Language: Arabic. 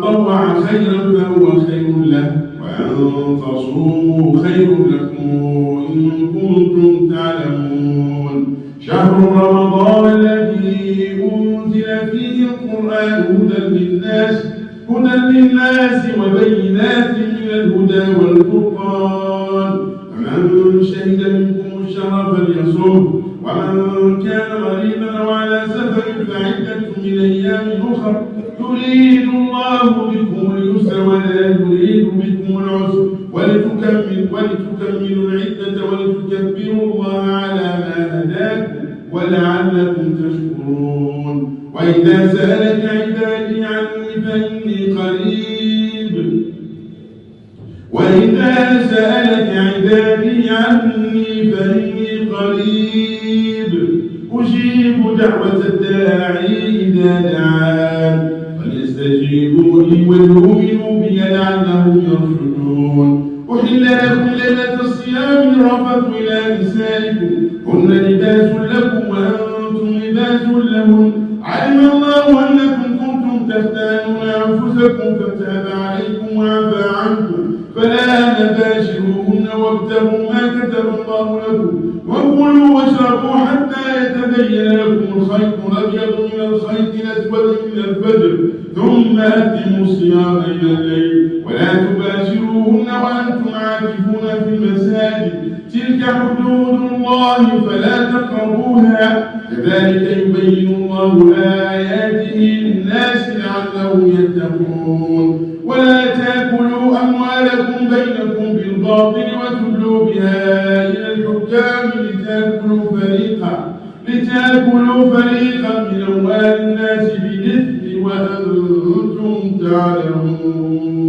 طوع خيرا فهو خير له، وأن تصوموا خير لكم إن كنتم تعلمون. شهر رمضان الذي أنزل فيه القرآن هدى للناس وبينات من الهدى والفرقان، فمن شهد منكم الشهر فليصم، ومن كان مريضا أو على سفر فعدة من أيام أخر، يريد الله بكم اليسر ولا يريد بكم العسر، ولتكملوا العدة ولتكبروا الله على ما هداكم ولعلكم تشكرون. وإذا سألك عبادي عني فإني قريب أجيب دعوة الداعي إذا دعان، فليستجيبوا لي وليؤمنوا بي لعلهم يرشدون. أحل لكم ليلة الصيام الرفث إلى نسائكم، هن لباس لكم وأنتم لباس لهن، علم الله أنكم كنتم تختانون أنفسكم فتاب عليكم وعفى عنكم، فلا تباشروهن وابتغوا ما كتب الله لكم، وكلوا واشربوا حتى يتبين لكم الخيط الأبيض من الخيط الأسود من الفجر، ثم أتموا الصيام إلى الليل، ولا تباشروهن وأنتم عاكفون في المساجد، تلك حدود الله فلا تقربوها، كذلك يبين الله آياته للناس لعلهم يتقون. ولا تأكلوا أموالكم بينكم بالباطل وتدلوا بها إلى الحكام لتأكلوا فريقا من أموال الناس بالإثم وأنتم تعلمون.